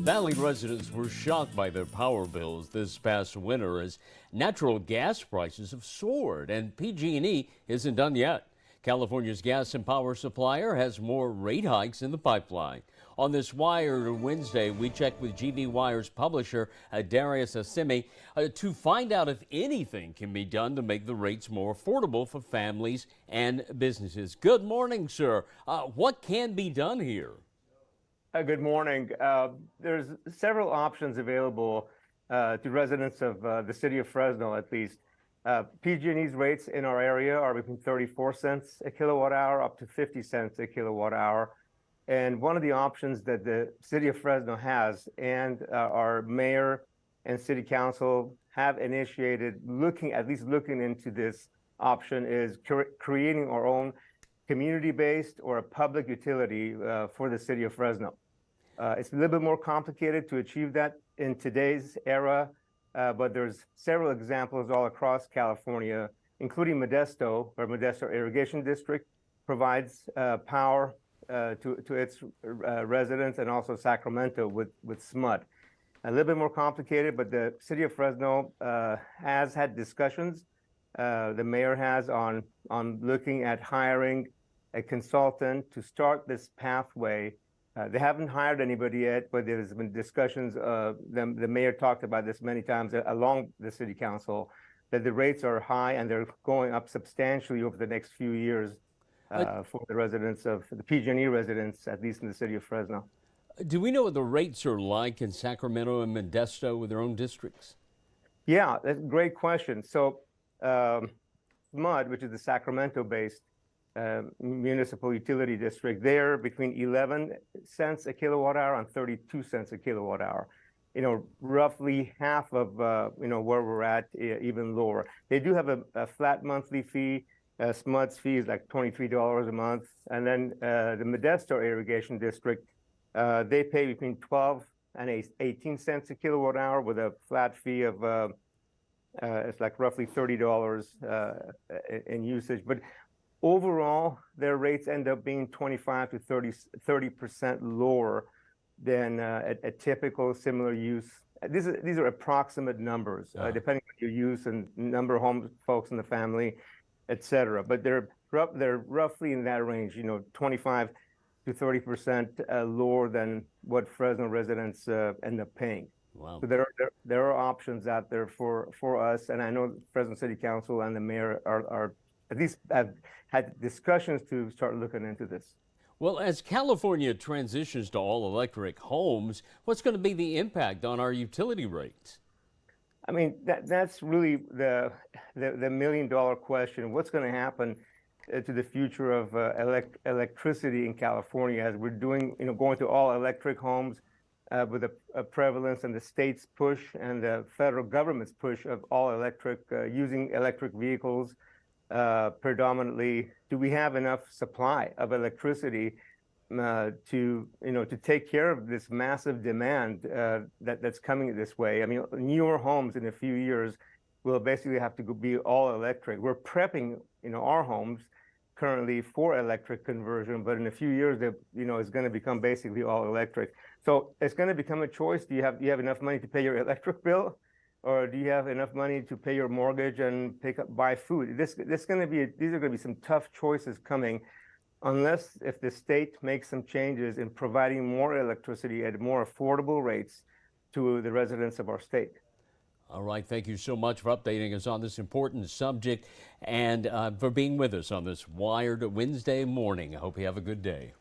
Valley residents were shocked by their power bills this past winter as natural gas prices have soared, and PG&E isn't done yet. California's gas and power supplier has more rate hikes in the pipeline. On this Wire Wednesday, we checked with GV Wire's publisher, Darius Assimi, to find out if anything can be done to make the rates more affordable for families and businesses. Good morning, sir. What can be done here? Good morning. There's several options available to residents of the city of Fresno, at least. PG&E's rates in our area are between 34 cents a kilowatt hour up to 50 cents a kilowatt hour. And one of the options that the city of Fresno has and our mayor and city council have initiated at least looking into this option is creating our own community-based or a public utility for the city of Fresno. It's a little bit more complicated to achieve that in today's era, but there's several examples all across California, including Modesto, where Modesto Irrigation District provides power to its residents, and also Sacramento with SMUD. A little bit more complicated, but the city of Fresno has had discussions. The mayor has on looking at hiring a consultant to start this pathway. They haven't hired anybody yet, but there's been discussions. The mayor talked about this many times along the city council, that the rates are high and they're going up substantially over the next few years for the residents of the PG&E residents, at least in the city of Fresno. Do we know what the rates are like in Sacramento and Modesto with their own districts? Yeah, that's a great question. So SMUD, which is the Sacramento-based municipal utility district, they're between 11 cents a kilowatt hour and 32 cents a kilowatt hour. Roughly half of where we're at, even lower. They do have a flat monthly fee. SMUD's fee is like $23 a month, and then the Modesto Irrigation District, they pay between 12 and 18 cents a kilowatt hour with a flat fee of it's like roughly $30 in usage. But overall, their rates end up being 25 to 30% lower than a typical similar use. These are approximate numbers, depending on your use and number of home folks in the family, et cetera. But they're roughly in that range, 25 to 30% lower than what Fresno residents end up paying. Wow. So there are options out there for us, and I know Fresno City Council and the mayor are at least have had discussions to start looking into this. Well, as California transitions to all-electric homes, what's going to be the impact on our utility rates? I mean, that's really the million-dollar question. What's going to happen to the future of electricity in California as we're going to all-electric homes with a prevalence and the state's push and the federal government's push of all-electric, using electric vehicles predominantly. Do we have enough supply of electricity to take care of this massive demand that's coming this way? I mean, newer homes in a few years will basically have to be all electric. We're prepping our homes currently for electric conversion, but in a few years it's going to become basically all electric. So it's going to become a choice. Do you have enough money to pay your electric bill, or do you have enough money to pay your mortgage and buy food? These are going to be some tough choices coming, unless if the state makes some changes in providing more electricity at more affordable rates to the residents of our state. All right, thank you so much for updating us on this important subject and for being with us on this Wired Wednesday morning. I hope you have a good day.